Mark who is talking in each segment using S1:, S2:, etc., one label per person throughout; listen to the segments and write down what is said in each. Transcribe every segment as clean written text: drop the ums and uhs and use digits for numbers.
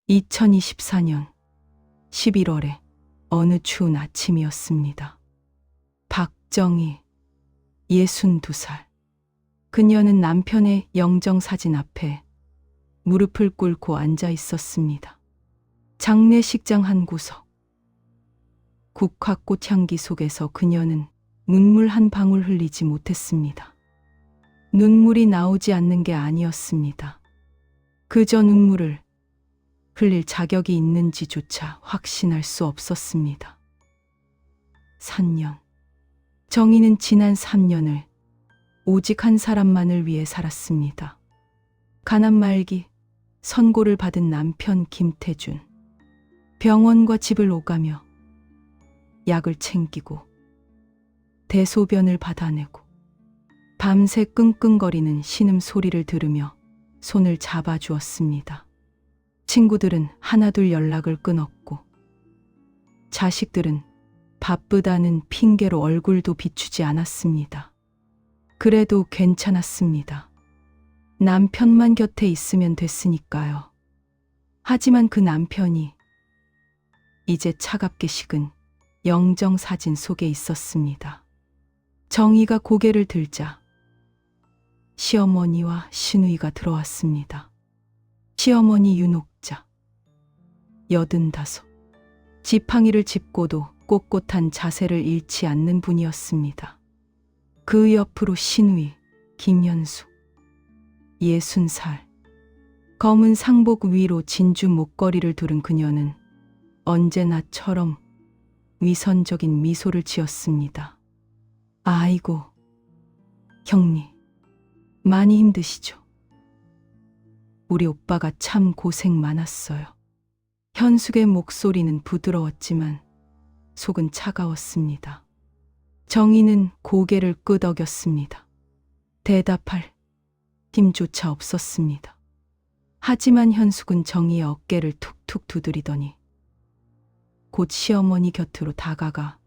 S1: 2024년 11월에 어느 추운 아침이었습니다. 박정희, 62살. 그녀는 남편의 영정사진 앞에 무릎을 꿇고 앉아 있었습니다. 장례식장 한 구석. 국화꽃 향기 속에서 그녀는 눈물 한 방울 흘리지 못했습니다. 눈물이 나오지 않는 게 아니었습니다. 그저 눈물을 흘릴 자격이 있는지조차 확신할 수 없었습니다. 3년. 정희는 지난 3년을 오직 한 사람만을 위해 살았습니다. 가난 말기 선고를 받은 남편 김태준. 병원과 집을 오가며 약을 챙기고 대소변을 받아내고 밤새 끙끙거리는 신음소리를 들으며 손을 잡아주었습니다. 친구들은 하나둘 연락을 끊었고 자식들은 바쁘다는 핑계로 얼굴도 비추지 않았습니다. 그래도 괜찮았습니다. 남편만 곁에 있으면 됐으니까요. 하지만 그 남편이 이제 차갑게 식은 영정사진 속에 있었습니다. 정희가 고개를 들자 시어머니와 시누이가 들어왔습니다. 시어머니 윤옥자, 85. 지팡이를 짚고도 꼿꼿한 자세를 잃지 않는 분이었습니다. 그 옆으로 시누이 김연수, 60살. 검은 상복 위로 진주 목걸이를 두른 그녀는 언제나처럼 위선적인 미소를 지었습니다. 아이고, 형님, 많이 힘드시죠? 우리 오빠가 참 고생 많았어요. 현숙의 목소리는 부드러웠지만 속은 차가웠습니다. 정희는 고개를 끄덕였습니다. 대답할 힘조차 없었습니다. 하지만 현숙은 정희의 어깨를 툭툭 두드리더니 곧 시어머니 곁으로 다가가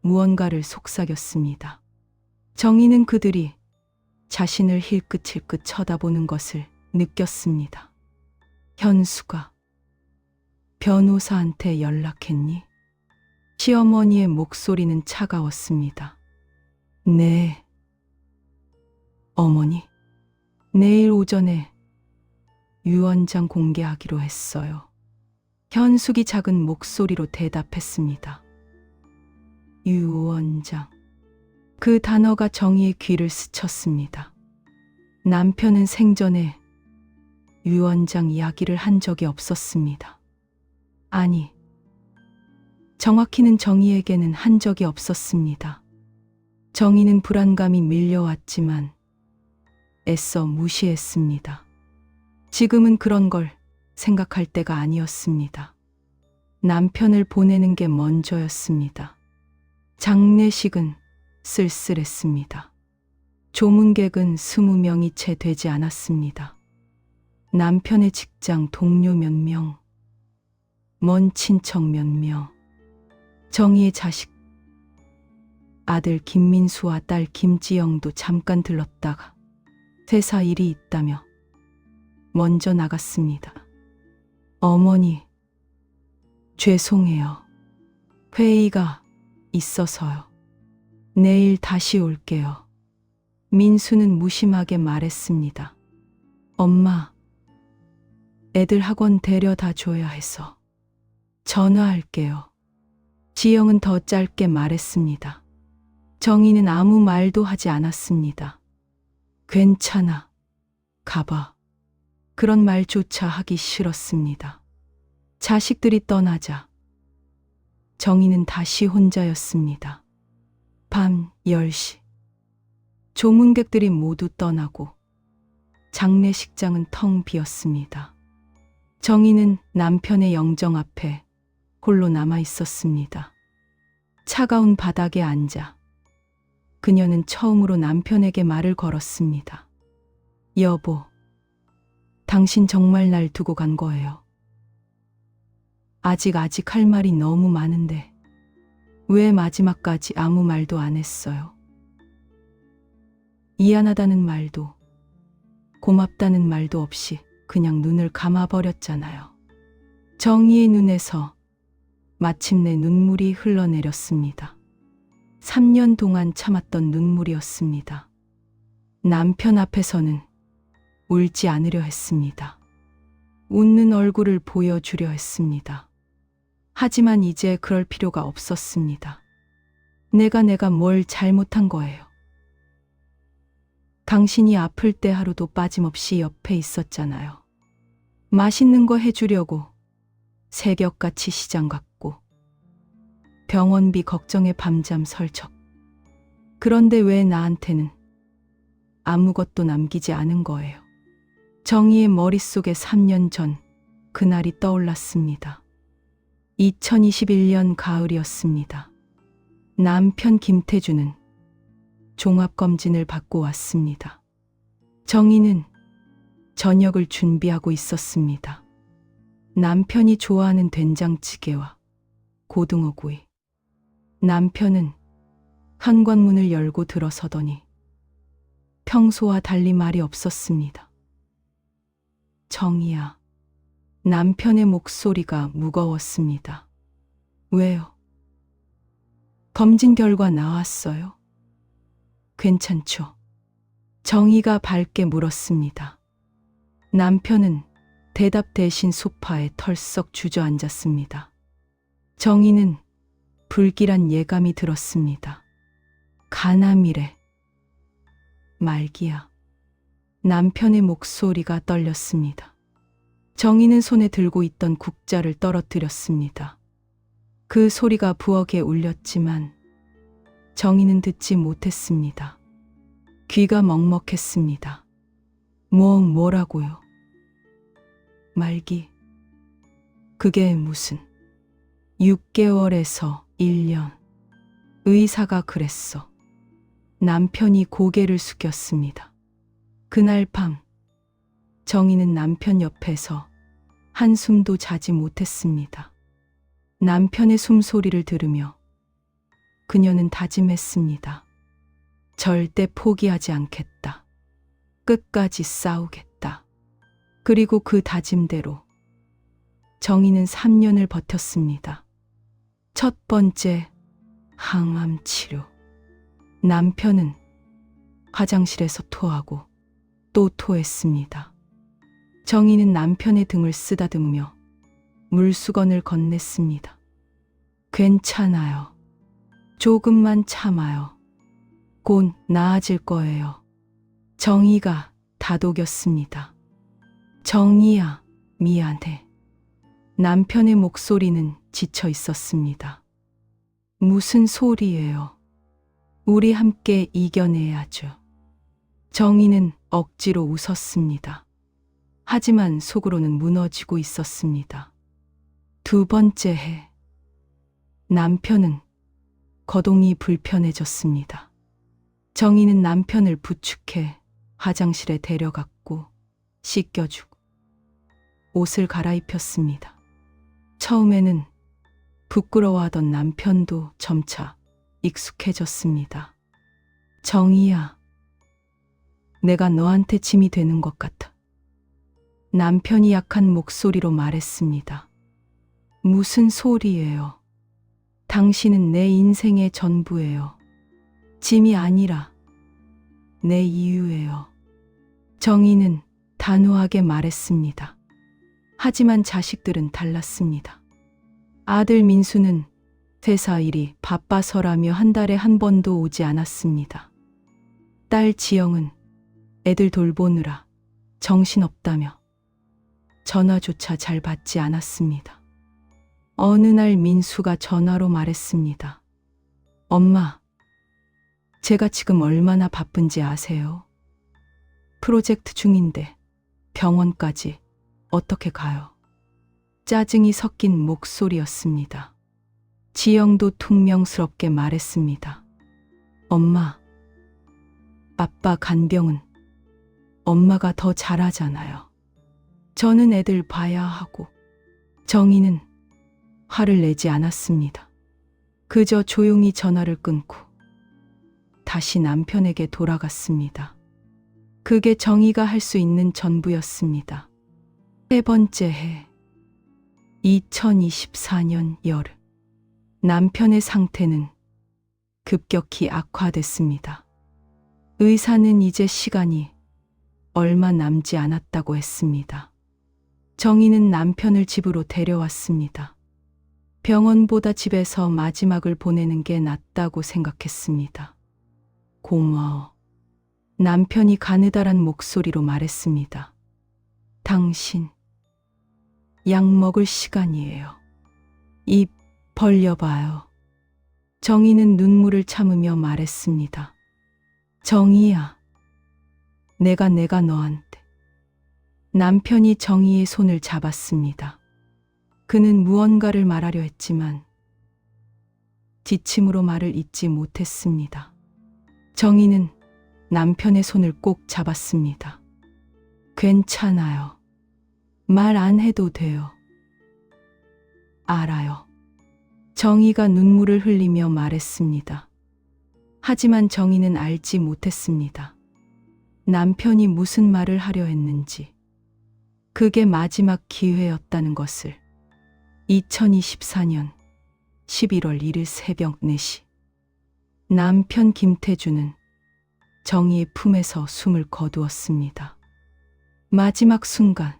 S1: 무언가를 속삭였습니다. 정희는 그들이 자신을 힐끗힐끗 쳐다보는 것을 느꼈습니다. 현수가 변호사한테 연락했니? 시어머니의 목소리는 차가웠습니다. 네. 어머니, 내일 오전에 유 원장 공개하기로 했어요. 현숙이 작은 목소리로 대답했습니다. 유 원장. 그 단어가 정희의 귀를 스쳤습니다. 남편은 생전에 유 원장 이야기를 한 적이 없었습니다. 아니, 정확히는 정희에게는 한 적이 없었습니다. 정희는 불안감이 밀려왔지만 애써 무시했습니다. 지금은 그런 걸 생각할 때가 아니었습니다. 남편을 보내는 게 먼저였습니다. 장례식은 쓸쓸했습니다. 조문객은 20명이 채 되지 않았습니다. 남편의 직장 동료 몇 명, 먼 친척 몇 명, 정희의 자식, 아들 김민수와 딸 김지영도 잠깐 들렀다가 회사 일이 있다며 먼저 나갔습니다. 어머니, 죄송해요. 회의가 있어서요. 내일 다시 올게요. 민수는 무심하게 말했습니다. 엄마, 애들 학원 데려다 줘야 해서 전화할게요. 지영은 더 짧게 말했습니다. 정희는 아무 말도 하지 않았습니다. 괜찮아. 가봐. 그런 말조차 하기 싫었습니다. 자식들이 떠나자 정희는 다시 혼자였습니다. 밤 10시. 조문객들이 모두 떠나고 장례식장은 텅 비었습니다. 정희는 남편의 영정 앞에 홀로 남아 있었습니다. 차가운 바닥에 앉아 그녀는 처음으로 남편에게 말을 걸었습니다. 여보, 당신 정말 날 두고 간 거예요. 아직 할 말이 너무 많은데 왜 마지막까지 아무 말도 안 했어요? 미안하다는 말도 고맙다는 말도 없이 그냥 눈을 감아버렸잖아요. 정희의 눈에서 마침내 눈물이 흘러내렸습니다. 3년 동안 참았던 눈물이었습니다. 남편 앞에서는 울지 않으려 했습니다. 웃는 얼굴을 보여주려 했습니다. 하지만 이제 그럴 필요가 없었습니다. 내가 뭘 잘못한 거예요. 당신이 아플 때 하루도 빠짐없이 옆에 있었잖아요. 맛있는 거 해주려고 새벽같이 시장 갔고 병원비 걱정에 밤잠 설적. 그런데 왜 나한테는 아무것도 남기지 않은 거예요. 정희의 머릿속에 3년 전 그날이 떠올랐습니다. 2021년 가을이었습니다. 남편 김태주는 종합검진을 받고 왔습니다. 정희는 저녁을 준비하고 있었습니다. 남편이 좋아하는 된장찌개와 고등어구이. 남편은 현관문을 열고 들어서더니 평소와 달리 말이 없었습니다. 정희야. 남편의 목소리가 무거웠습니다. 왜요? 검진 결과 나왔어요. 괜찮죠? 정희가 밝게 물었습니다. 남편은 대답 대신 소파에 털썩 주저앉았습니다. 정희는 불길한 예감이 들었습니다. 간암이래. 말기야. 남편의 목소리가 떨렸습니다. 정희는 손에 들고 있던 국자를 떨어뜨렸습니다. 그 소리가 부엌에 울렸지만 정희는 듣지 못했습니다. 귀가 먹먹했습니다. 뭐라고요? 말기. 그게 무슨 6개월에서 1년. 의사가 그랬어. 남편이 고개를 숙였습니다. 그날 밤 정희는 남편 옆에서 한숨도 자지 못했습니다. 남편의 숨소리를 들으며 그녀는 다짐했습니다. 절대 포기하지 않겠다. 끝까지 싸우겠다. 그리고 그 다짐대로 정희는 3년을 버텼습니다. 첫 번째 항암 치료. 남편은 화장실에서 토하고 또 토했습니다. 정희는 남편의 등을 쓰다듬으며 물수건을 건넸습니다. 괜찮아요. 조금만 참아요. 곧 나아질 거예요. 정희가 다독였습니다. 정희야, 미안해. 남편의 목소리는 지쳐 있었습니다. 무슨 소리예요? 우리 함께 이겨내야죠. 정희는 억지로 웃었습니다. 하지만 속으로는 무너지고 있었습니다. 두 번째 해. 남편은 거동이 불편해졌습니다. 정희는 남편을 부축해 화장실에 데려갔고 씻겨주고 옷을 갈아입혔습니다. 처음에는 부끄러워하던 남편도 점차 익숙해졌습니다. 정희야, 내가 너한테 짐이 되는 것 같아. 남편이 약한 목소리로 말했습니다. 무슨 소리예요? 당신은 내 인생의 전부예요. 짐이 아니라 내 이유예요. 정희는 단호하게 말했습니다. 하지만 자식들은 달랐습니다. 아들 민수는 회사 일이 바빠서라며 한 달에 한 번도 오지 않았습니다. 딸 지영은 애들 돌보느라 정신없다며 전화조차 잘 받지 않았습니다. 어느 날 민수가 전화로 말했습니다. 엄마, 제가 지금 얼마나 바쁜지 아세요? 프로젝트 중인데 병원까지 어떻게 가요? 짜증이 섞인 목소리였습니다. 지영도 퉁명스럽게 말했습니다. 엄마, 아빠 간병은 엄마가 더 잘하잖아요. 저는 애들 봐야 하고. 정희는 화를 내지 않았습니다. 그저 조용히 전화를 끊고 다시 남편에게 돌아갔습니다. 그게 정희가 할 수 있는 전부였습니다. 세 번째 해. 2024년 여름, 남편의 상태는 급격히 악화됐습니다. 의사는 이제 시간이 얼마 남지 않았다고 했습니다. 정희는 남편을 집으로 데려왔습니다. 병원보다 집에서 마지막을 보내는 게 낫다고 생각했습니다. 고마워. 남편이 가느다란 목소리로 말했습니다. 당신, 약 먹을 시간이에요. 입 벌려봐요. 정희는 눈물을 참으며 말했습니다. 정희야, 내가 너한테. 남편이 정희의 손을 잡았습니다. 그는 무언가를 말하려 했지만 지침으로 말을 잇지 못했습니다. 정희는 남편의 손을 꼭 잡았습니다. 괜찮아요. 말 안 해도 돼요. 알아요. 정희가 눈물을 흘리며 말했습니다. 하지만 정희는 알지 못했습니다. 남편이 무슨 말을 하려 했는지. 그게 마지막 기회였다는 것을. 2024년 11월 1일 새벽 4시. 남편 김태주는 정희의 품에서 숨을 거두었습니다. 마지막 순간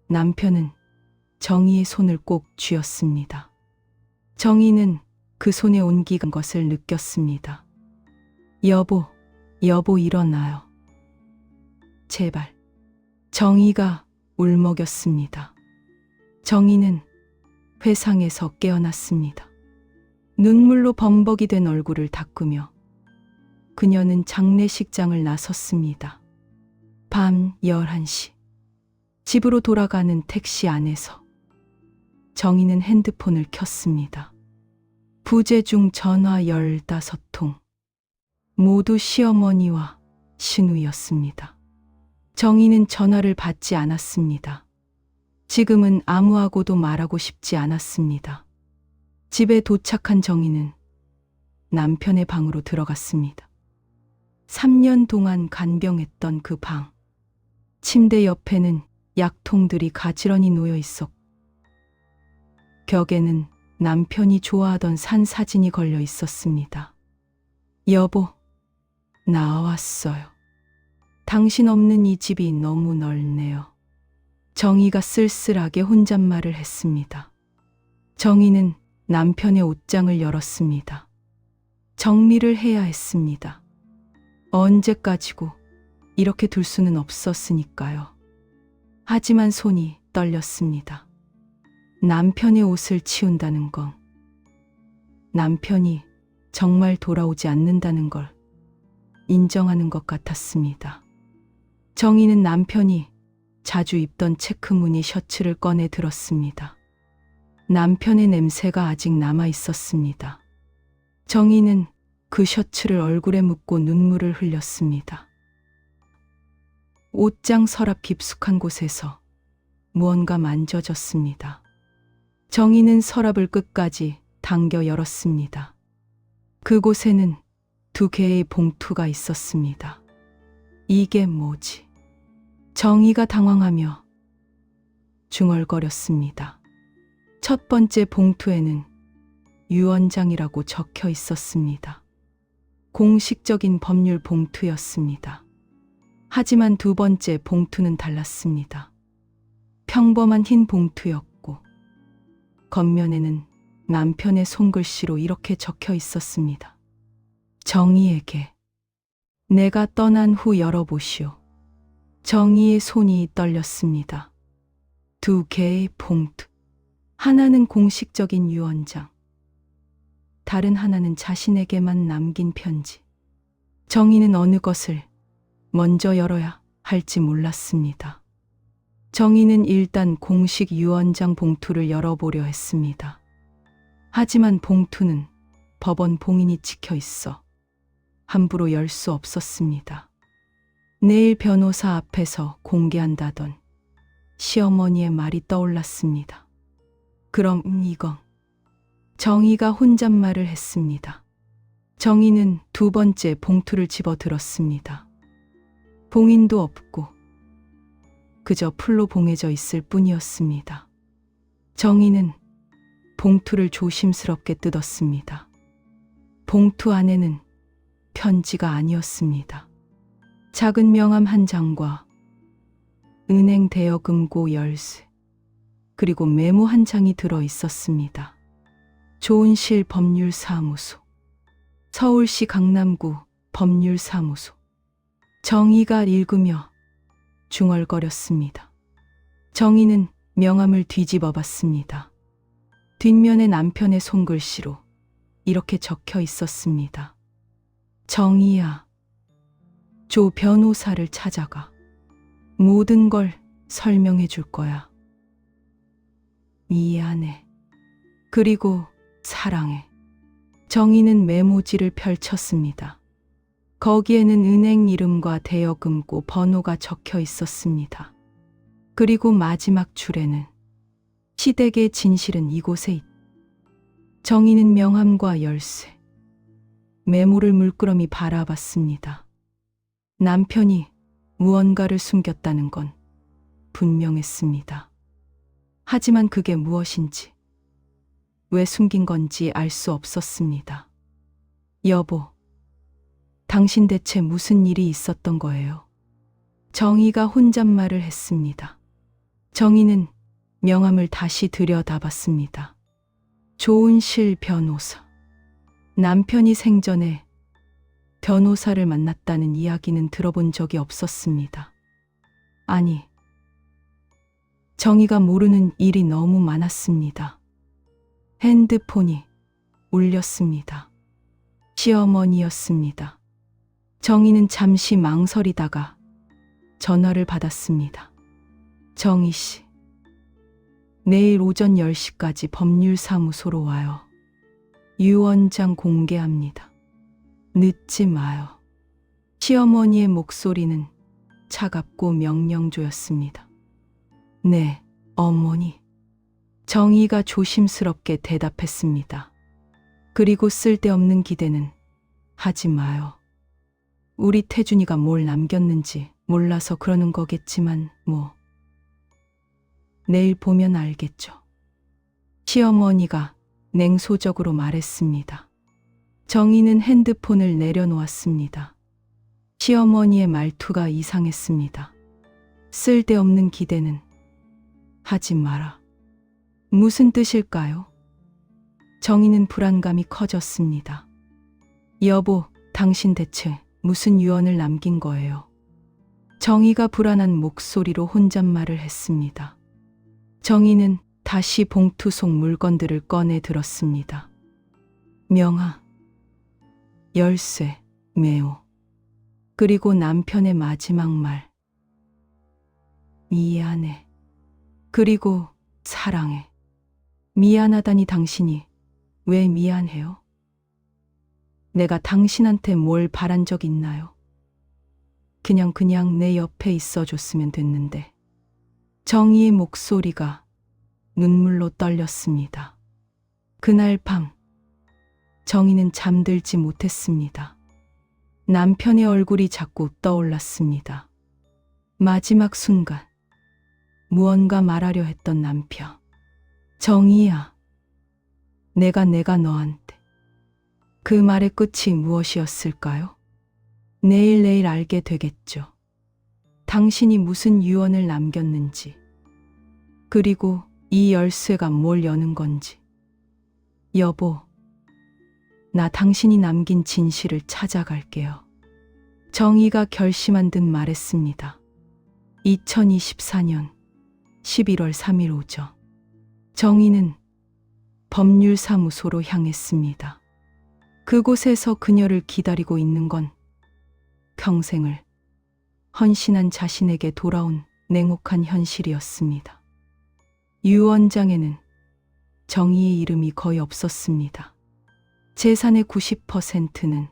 S1: 남편은 정희의 손을 꼭 쥐었습니다. 정희는 그 손에 온기가 것을 느꼈습니다. 여보 일어나요. 제발. 정희가 울먹였습니다. 정희는 회상에서 깨어났습니다. 눈물로 범벅이 된 얼굴을 닦으며 그녀는 장례식장을 나섰습니다. 밤 11시. 집으로 돌아가는 택시 안에서 정희는 핸드폰을 켰습니다. 부재중 전화 15통. 모두 시어머니와 신우였습니다. 정희는 전화를 받지 않았습니다. 지금은 아무하고도 말하고 싶지 않았습니다. 집에 도착한 정희는 남편의 방으로 들어갔습니다. 3년 동안 간병했던 그 방. 침대 옆에는 약통들이 가지런히 놓여 있었고 벽에는 남편이 좋아하던 산 사진이 걸려 있었습니다. 여보, 나왔어요. 당신 없는 이 집이 너무 넓네요. 정희가 쓸쓸하게 혼잣말을 했습니다. 정희는 남편의 옷장을 열었습니다. 정리를 해야 했습니다. 언제까지고 이렇게 둘 수는 없었으니까요. 하지만 손이 떨렸습니다. 남편의 옷을 치운다는 건 남편이 정말 돌아오지 않는다는 걸 인정하는 것 같았습니다. 정희는 남편이 자주 입던 체크무늬 셔츠를 꺼내 들었습니다. 남편의 냄새가 아직 남아 있었습니다. 정희는 그 셔츠를 얼굴에 묻고 눈물을 흘렸습니다. 옷장 서랍 깊숙한 곳에서 무언가 만져졌습니다. 정희는 서랍을 끝까지 당겨 열었습니다. 그곳에는 2개의 봉투가 있었습니다. 이게 뭐지? 정희가 당황하며 중얼거렸습니다. 첫 번째 봉투에는 유언장이라고 적혀 있었습니다. 공식적인 법률 봉투였습니다. 하지만 두 번째 봉투는 달랐습니다. 평범한 흰 봉투였고 겉면에는 남편의 손글씨로 이렇게 적혀 있었습니다. 정희에게. 내가 떠난 후 열어보시오. 정희의 손이 떨렸습니다. 2개의 봉투. 하나는 공식적인 유언장. 다른 하나는 자신에게만 남긴 편지. 정희는 어느 것을 먼저 열어야 할지 몰랐습니다. 정희는 일단 공식 유언장 봉투를 열어보려 했습니다. 하지만 봉투는 법원 봉인이 찍혀 있어 함부로 열 수 없었습니다. 내일 변호사 앞에서 공개한다던 시어머니의 말이 떠올랐습니다. 그럼 이건. 정희가 혼잣말을 했습니다. 정희는 두 번째 봉투를 집어들었습니다. 봉인도 없고 그저 풀로 봉해져 있을 뿐이었습니다. 정희는 봉투를 조심스럽게 뜯었습니다. 봉투 안에는 편지가 아니었습니다. 작은 명함 한 장과 은행 대여금고 열쇠, 그리고 메모 한 장이 들어 있었습니다. 조은실 법률사무소, 서울시 강남구 법률사무소. 정희가 읽으며 중얼거렸습니다. 정희는 명함을 뒤집어 봤습니다. 뒷면에 남편의 손글씨로 이렇게 적혀 있었습니다. 정희야, 조 변호사를 찾아가. 모든 걸 설명해 줄 거야. 미안해. 그리고 사랑해. 정희는 메모지를 펼쳤습니다. 거기에는 은행 이름과 대여금고 번호가 적혀 있었습니다. 그리고 마지막 줄에는 시댁의 진실은 이곳에 있다. 정희는 명함과 열쇠, 메모를 물끄러미 바라봤습니다. 남편이 무언가를 숨겼다는 건 분명했습니다. 하지만 그게 무엇인지, 왜 숨긴 건지 알 수 없었습니다. 여보, 당신 대체 무슨 일이 있었던 거예요? 정희가 혼잣말을 했습니다. 정희는 명함을 다시 들여다봤습니다. 조은실 변호사. 남편이 생전에 변호사를 만났다는 이야기는 들어본 적이 없었습니다. 아니, 정희가 모르는 일이 너무 많았습니다. 핸드폰이 울렸습니다. 시어머니였습니다. 정희는 잠시 망설이다가 전화를 받았습니다. 정희 씨, 내일 오전 10시까지 법률사무소로 와요. 유 원장 공개합니다. 늦지 마요. 시어머니의 목소리는 차갑고 명령조였습니다. 네, 어머니. 정희가 조심스럽게 대답했습니다. 그리고 쓸데없는 기대는 하지 마요. 우리 태준이가 뭘 남겼는지 몰라서 그러는 거겠지만 내일 보면 알겠죠. 시어머니가 냉소적으로 말했습니다. 정희는 핸드폰을 내려놓았습니다. 시어머니의 말투가 이상했습니다. 쓸데없는 기대는 하지 마라. 무슨 뜻일까요? 정희는 불안감이 커졌습니다. 여보, 당신 대체 무슨 유언을 남긴 거예요? 정희가 불안한 목소리로 혼잣말을 했습니다. 정희는 다시 봉투 속 물건들을 꺼내 들었습니다. 명함, 열쇠, 메모, 그리고 남편의 마지막 말. 미안해. 그리고 사랑해. 미안하다니 당신이 왜 미안해요? 내가 당신한테 뭘 바란 적 있나요? 그냥 내 옆에 있어줬으면 됐는데. 정희의 목소리가 눈물로 떨렸습니다. 그날 밤 정희는 잠들지 못했습니다. 남편의 얼굴이 자꾸 떠올랐습니다. 마지막 순간 무언가 말하려 했던 남편. 정희야, 내가 너한테. 그 말의 끝이 무엇이었을까요? 내일 알게 되겠죠. 당신이 무슨 유언을 남겼는지, 그리고 이 열쇠가 뭘 여는 건지. 여보, 나 당신이 남긴 진실을 찾아갈게요. 정희가 결심한 듯 말했습니다. 2024년 11월 3일 오전, 정희는 법률사무소로 향했습니다. 그곳에서 그녀를 기다리고 있는 건 평생을 헌신한 자신에게 돌아온 냉혹한 현실이었습니다. 유 원장에는 정희의 이름이 거의 없었습니다. 재산의 90%는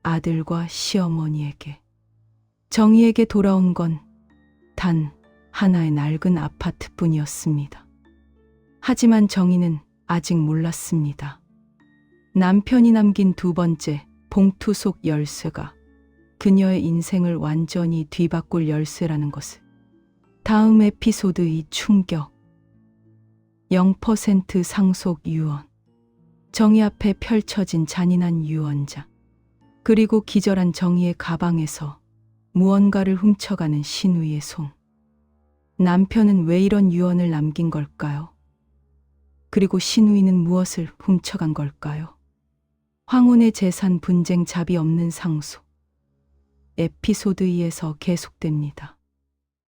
S1: 아들과 시어머니에게, 정희에게 돌아온 건 단 하나의 낡은 아파트뿐이었습니다. 하지만 정희는 아직 몰랐습니다. 남편이 남긴 두 번째 봉투 속 열쇠가 그녀의 인생을 완전히 뒤바꿀 열쇠라는 것을. 다음 에피소드 이 충격. 0% 상속 유언. 정의 앞에 펼쳐진 잔인한 유언자. 그리고 기절한 정의의 가방에서 무언가를 훔쳐가는 신우이의 손. 남편은 왜 이런 유언을 남긴 걸까요? 그리고 신우이는 무엇을 훔쳐간 걸까요? 황혼의 재산 분쟁, 잡이 없는 상속. 에피소드 2에서 계속됩니다.